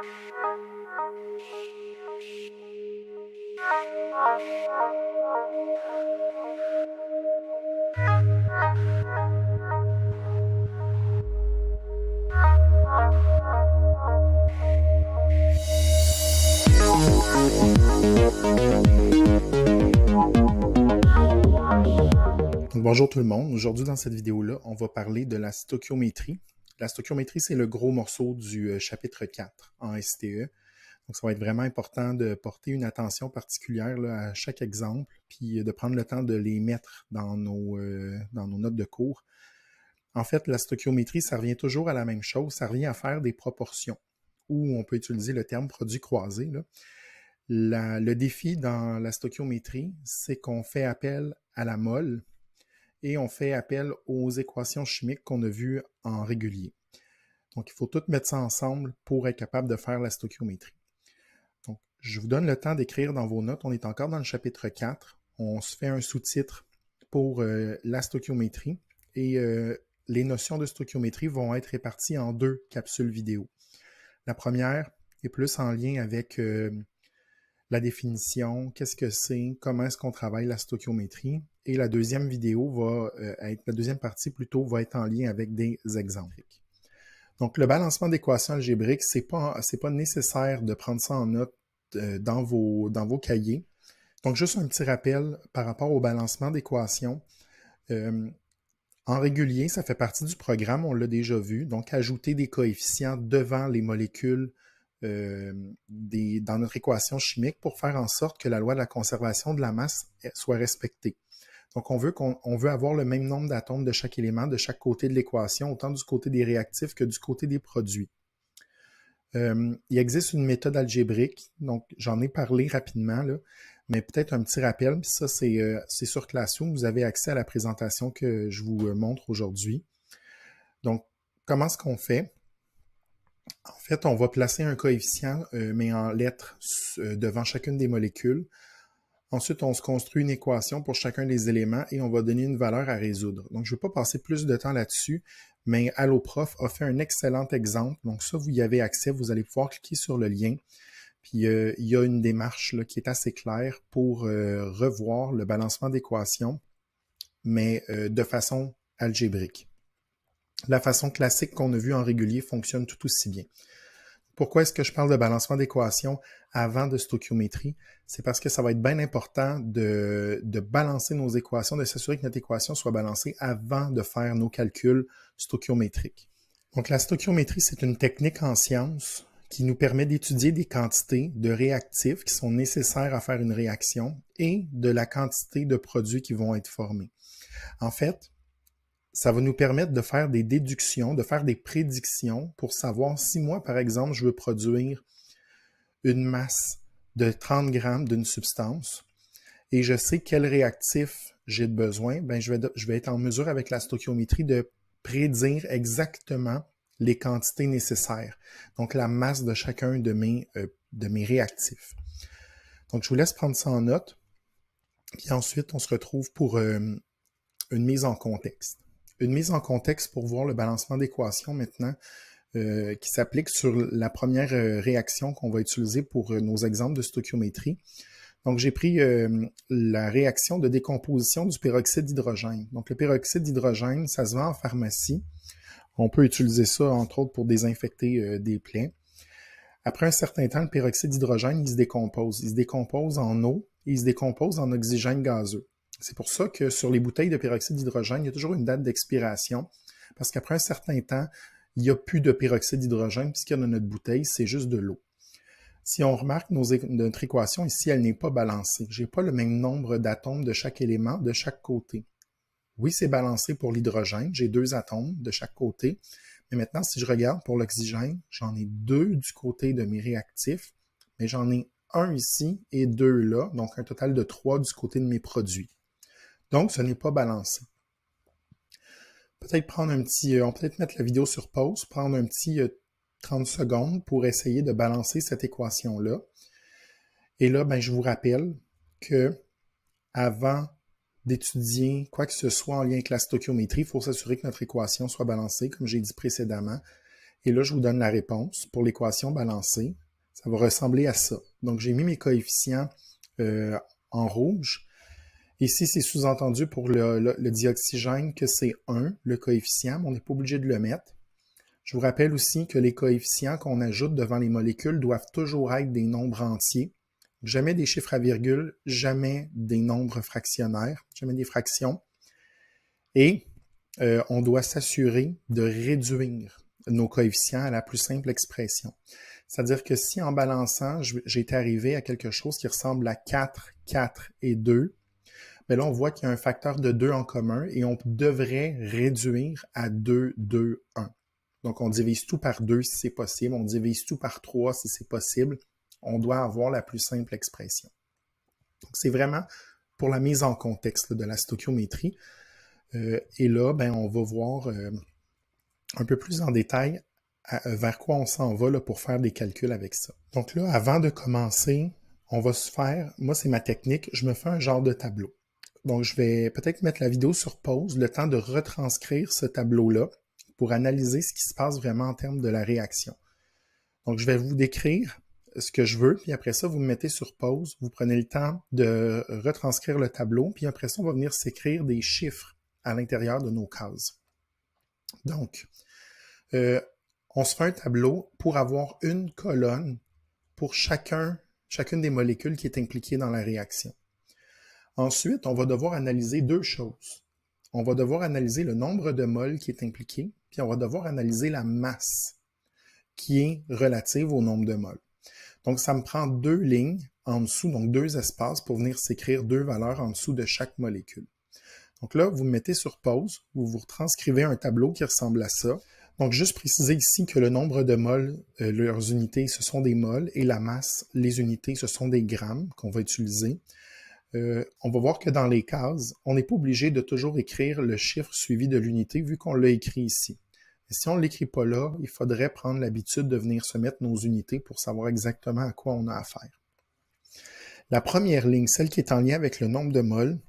Donc, bonjour tout le monde. Aujourd'hui, dans cette vidéo-là, on va parler de la stoichiométrie. La stoichiométrie, c'est le gros morceau du chapitre 4 en STE. Donc, ça va être vraiment important de porter une attention particulière là, à chaque exemple, puis de prendre le temps de les mettre dans nos notes de cours. En fait, la stoichiométrie, ça revient toujours à la même chose. Ça revient à faire des proportions, ou on peut utiliser le terme produit croisé, là. Le défi dans la stoichiométrie, c'est qu'on fait appel à la mole et on fait appel aux équations chimiques qu'on a vues en régulier. Donc, il faut tout mettre ça ensemble pour être capable de faire la stoichiométrie. Donc, je vous donne le temps d'écrire dans vos notes. On est encore dans le chapitre 4. On se fait un sous-titre pour la stoichiométrie et les notions de stoichiométrie vont être réparties en 2 capsules vidéo. La première est plus en lien avec la définition, qu'est-ce que c'est, comment est-ce qu'on travaille la stoichiométrie. Et la deuxième vidéo la deuxième partie plutôt, va être en lien avec des exemples. Donc, le balancement d'équations algébriques, c'est pas nécessaire de prendre ça en note dans vos cahiers. Donc, juste un petit rappel par rapport au balancement d'équations. En régulier, ça fait partie du programme, on l'a déjà vu. Donc, ajouter des coefficients devant les molécules dans notre équation chimique pour faire en sorte que la loi de la conservation de la masse soit respectée. Donc, on veut avoir le même nombre d'atomes de chaque élément, de chaque côté de l'équation, autant du côté des réactifs que du côté des produits. Il existe une méthode algébrique, donc j'en ai parlé rapidement, là, mais peut-être un petit rappel, puis ça c'est sur Classroom, vous avez accès à la présentation que je vous montre aujourd'hui. Donc, comment est-ce qu'on fait? En fait, on va placer un coefficient, mais en lettres, devant chacune des molécules. Ensuite, on se construit une équation pour chacun des éléments et on va donner une valeur à résoudre. Donc, je ne vais pas passer plus de temps là-dessus, mais Alloprof a fait un excellent exemple. Donc, ça, vous y avez accès. Vous allez pouvoir cliquer sur le lien. Puis, il y a une démarche là, qui est assez claire pour revoir le balancement d'équations, mais de façon algébrique. La façon classique qu'on a vue en régulier fonctionne tout aussi bien. Pourquoi est-ce que je parle de balancement d'équations avant de stoichiométrie? C'est parce que ça va être bien important de balancer nos équations, de s'assurer que notre équation soit balancée avant de faire nos calculs stoichiométriques. Donc, la stoichiométrie, c'est une technique en sciences qui nous permet d'étudier des quantités de réactifs qui sont nécessaires à faire une réaction et de la quantité de produits qui vont être formés. En fait, ça va nous permettre de faire des déductions, de faire des prédictions pour savoir si moi, par exemple, je veux produire une masse de 30 grammes d'une substance et je sais quel réactif j'ai besoin, ben je vais être en mesure avec la stoichiométrie de prédire exactement les quantités nécessaires, donc la masse de chacun de mes réactifs. Donc, je vous laisse prendre ça en note, puis ensuite, on se retrouve pour une mise en contexte. Une mise en contexte pour voir le balancement d'équations maintenant qui s'applique sur la première réaction qu'on va utiliser pour nos exemples de stoichiométrie. Donc, j'ai pris la réaction de décomposition du peroxyde d'hydrogène. Donc, le peroxyde d'hydrogène, ça se vend en pharmacie. On peut utiliser ça, entre autres, pour désinfecter des plaies. Après un certain temps, le peroxyde d'hydrogène, il se décompose. Il se décompose en eau et il se décompose en oxygène gazeux. C'est pour ça que sur les bouteilles de peroxyde d'hydrogène, il y a toujours une date d'expiration, parce qu'après un certain temps, il n'y a plus de peroxyde d'hydrogène, puisqu'il y a dans notre bouteille, c'est juste de l'eau. Si on remarque notre équation ici, elle n'est pas balancée. Je n'ai pas le même nombre d'atomes de chaque élément de chaque côté. Oui, c'est balancé pour l'hydrogène, j'ai 2 atomes de chaque côté, mais maintenant, si je regarde pour l'oxygène, j'en ai 2 du côté de mes réactifs, mais j'en ai 1 ici et 2 là, donc un total de 3 du côté de mes produits. Donc, ce n'est pas balancé. Peut-être on peut mettre la vidéo sur pause, prendre un petit 30 secondes pour essayer de balancer cette équation-là. Et là, ben, je vous rappelle que avant d'étudier quoi que ce soit en lien avec la stoichiométrie, il faut s'assurer que notre équation soit balancée, comme j'ai dit précédemment. Et là, je vous donne la réponse. Pour l'équation balancée, ça va ressembler à ça. Donc, j'ai mis mes coefficients en rouge. Ici, c'est sous-entendu pour le dioxygène que c'est 1, le coefficient, mais on n'est pas obligé de le mettre. Je vous rappelle aussi que les coefficients qu'on ajoute devant les molécules doivent toujours être des nombres entiers. Jamais des chiffres à virgule, jamais des nombres fractionnaires, jamais des fractions. Et on doit s'assurer de réduire nos coefficients à la plus simple expression. C'est-à-dire que si en balançant, j'ai arrivé à quelque chose qui ressemble à 4, 4 et 2, bien là, on voit qu'il y a un facteur de 2 en commun et on devrait réduire à 2, 2, 1. Donc, on divise tout par 2 si c'est possible, on divise tout par 3 si c'est possible. On doit avoir la plus simple expression. Donc, c'est vraiment pour la mise en contexte de la stoichiométrie. Et là, ben, on va voir un peu plus en détail vers quoi on s'en va là, pour faire des calculs avec ça. Donc là, avant de commencer, on va se faire, moi c'est ma technique, je me fais un genre de tableau. Donc je vais peut-être mettre la vidéo sur pause, le temps de retranscrire ce tableau-là pour analyser ce qui se passe vraiment en termes de la réaction. Donc je vais vous décrire ce que je veux, puis après ça, vous me mettez sur pause, vous prenez le temps de retranscrire le tableau, puis après ça, on va venir s'écrire des chiffres à l'intérieur de nos cases. Donc, on se fait un tableau pour avoir une colonne pour chacune des molécules qui est impliquée dans la réaction. Ensuite, on va devoir analyser deux choses. On va devoir analyser le nombre de moles qui est impliqué, puis on va devoir analyser la masse qui est relative au nombre de moles. Donc, ça me prend deux lignes en dessous, donc deux espaces pour venir s'écrire deux valeurs en dessous de chaque molécule. Donc là, vous mettez sur pause, vous retranscrivez un tableau qui ressemble à ça. Donc, juste préciser ici que le nombre de moles, leurs unités, ce sont des moles, et la masse, les unités, ce sont des grammes qu'on va utiliser. On va voir que dans les cases, on n'est pas obligé de toujours écrire le chiffre suivi de l'unité vu qu'on l'a écrit ici. Et si on ne l'écrit pas là, il faudrait prendre l'habitude de venir se mettre nos unités pour savoir exactement à quoi on a affaire. La première ligne, celle qui est en lien avec le nombre de moles,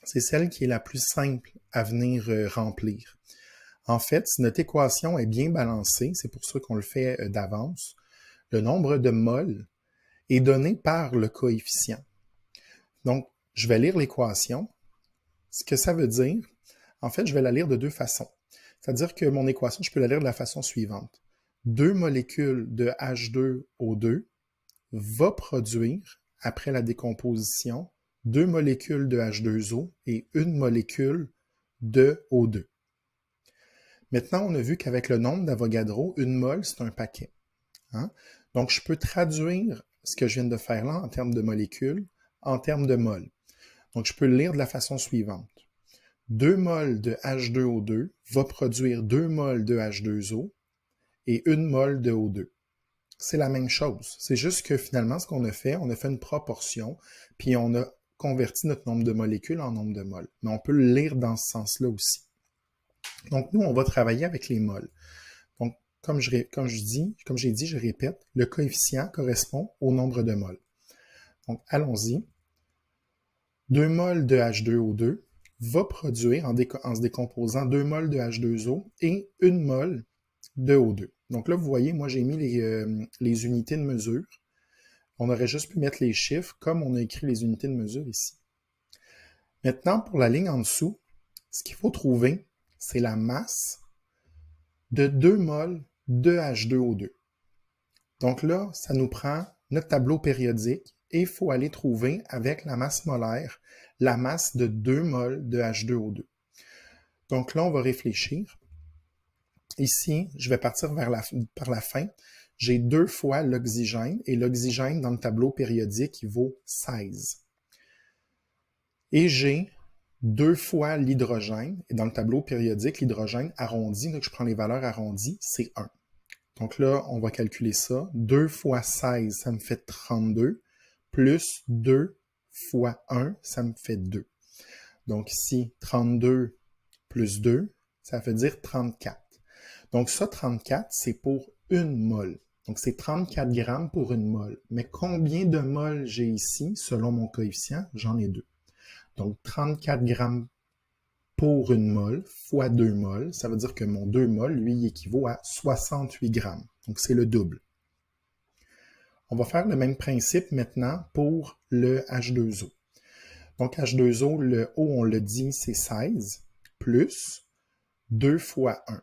c'est celle qui est la plus simple à venir remplir. En fait, si notre équation est bien balancée, c'est pour ça qu'on le fait d'avance, le nombre de moles est donné par le coefficient. Donc, je vais lire l'équation. Ce que ça veut dire, en fait, je vais la lire de deux façons. C'est-à-dire que mon équation, je peux la lire de la façon suivante. 2 molécules de H2O2 va produire, après la décomposition, 2 molécules de H2O et une molécule de O2. Maintenant, on a vu qu'avec le nombre d'Avogadro, une mole, c'est un paquet. Hein? Donc, je peux traduire ce que je viens de faire là en termes de molécules, en termes de moles. Donc, je peux le lire de la façon suivante. 2 moles de H2O2 va produire 2 moles de H2O et 1 mole de O2. C'est la même chose. C'est juste que finalement, ce qu'on a fait, on a fait une proportion, puis on a converti notre nombre de molécules en nombre de moles. Mais on peut le lire dans ce sens-là aussi. Donc, nous, on va travailler avec les moles. Donc, comme j'ai dit, je répète, le coefficient correspond au nombre de moles. Donc, allons-y. 2 moles de H2O2 va produire, en se décomposant, 2 moles de H2O et 1 mole de O2. Donc là, vous voyez, moi, j'ai mis les unités de mesure. On aurait juste pu mettre les chiffres comme on a écrit les unités de mesure ici. Maintenant, pour la ligne en dessous, ce qu'il faut trouver, c'est la masse de 2 moles de H2O2. Donc là, ça nous prend notre tableau périodique et il faut aller trouver avec la masse molaire la masse de 2 moles de H2O2. Donc là, on va réfléchir. Ici, je vais partir par la fin. J'ai 2 fois l'oxygène et l'oxygène dans le tableau périodique, il vaut 16. Et j'ai 2 fois l'hydrogène et dans le tableau périodique, l'hydrogène arrondi, donc je prends les valeurs arrondies, c'est 1. Donc là, on va calculer ça. 2 fois 16, ça me fait 32, plus 2 fois 1, ça me fait 2. Donc ici, 32 plus 2, ça veut dire 34. Donc ça, 34, c'est pour une mole. Donc c'est 34 grammes pour une mole. Mais combien de moles j'ai ici, selon mon coefficient? J'en ai 2. Donc 34 grammes pour 1 mol fois 2 mol. Ça veut dire que mon 2 mol, lui, il équivaut à 68 grammes. Donc, c'est le double. On va faire le même principe maintenant pour le H2O. Donc, H2O, le O, on l'a dit, c'est 16, plus 2 fois 1.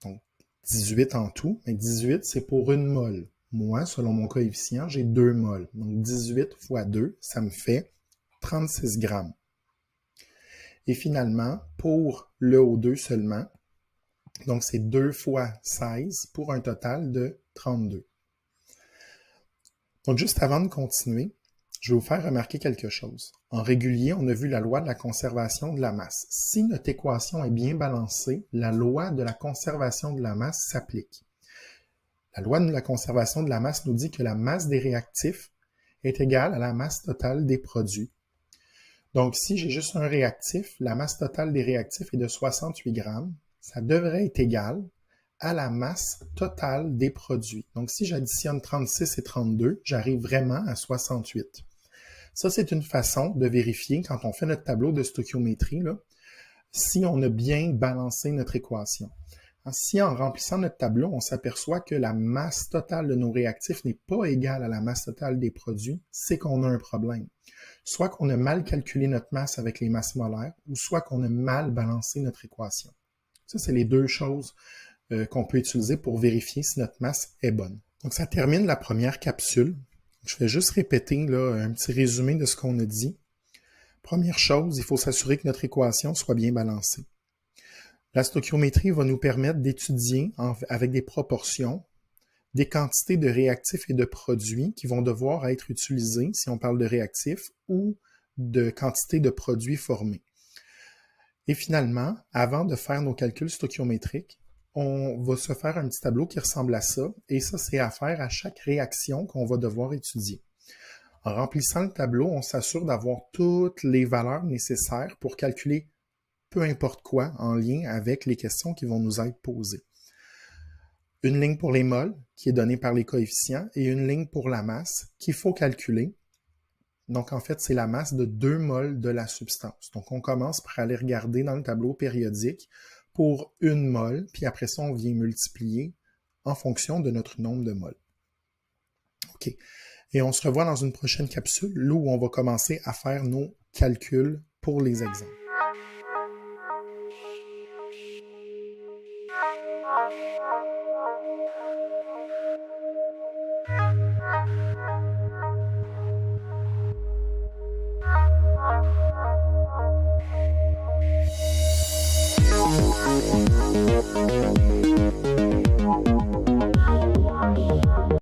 Donc, 18 en tout, mais 18, c'est pour 1 mol. Moi, selon mon coefficient, j'ai 2 mol. Donc, 18 fois 2, ça me fait 36 grammes. Et finalement, pour le O2 seulement, donc c'est 2 fois 16 pour un total de 32. Donc, juste avant de continuer, je vais vous faire remarquer quelque chose. En régulier, on a vu la loi de la conservation de la masse. Si notre équation est bien balancée, la loi de la conservation de la masse s'applique. La loi de la conservation de la masse nous dit que la masse des réactifs est égale à la masse totale des produits. Donc, si j'ai juste un réactif, la masse totale des réactifs est de 68 grammes. Ça devrait être égal à la masse totale des produits. Donc, si j'additionne 36 et 32, j'arrive vraiment à 68. Ça, c'est une façon de vérifier, quand on fait notre tableau de stoichiométrie, là, si on a bien balancé notre équation. Si en remplissant notre tableau, on s'aperçoit que la masse totale de nos réactifs n'est pas égale à la masse totale des produits, c'est qu'on a un problème. Soit qu'on a mal calculé notre masse avec les masses molaires, ou soit qu'on a mal balancé notre équation. Ça, c'est les deux choses qu'on peut utiliser pour vérifier si notre masse est bonne. Donc, ça termine la première capsule. Je vais juste répéter là, un petit résumé de ce qu'on a dit. Première chose, il faut s'assurer que notre équation soit bien balancée. La stoichiométrie va nous permettre d'étudier avec des proportions des quantités de réactifs et de produits qui vont devoir être utilisés, si on parle de réactifs, ou de quantités de produits formés. Et finalement, avant de faire nos calculs stoichiométriques, on va se faire un petit tableau qui ressemble à ça, et ça, c'est à faire à chaque réaction qu'on va devoir étudier. En remplissant le tableau, on s'assure d'avoir toutes les valeurs nécessaires pour calculer peu importe quoi en lien avec les questions qui vont nous être posées. Une ligne pour les mols, qui est donnée par les coefficients, et une ligne pour la masse, qu'il faut calculer. Donc, en fait, c'est la masse de 2 mols de la substance. Donc, on commence par aller regarder dans le tableau périodique pour 1 mol, puis après ça, on vient multiplier en fonction de notre nombre de mols. OK. Et on se revoit dans une prochaine capsule, où on va commencer à faire nos calculs pour les exemples.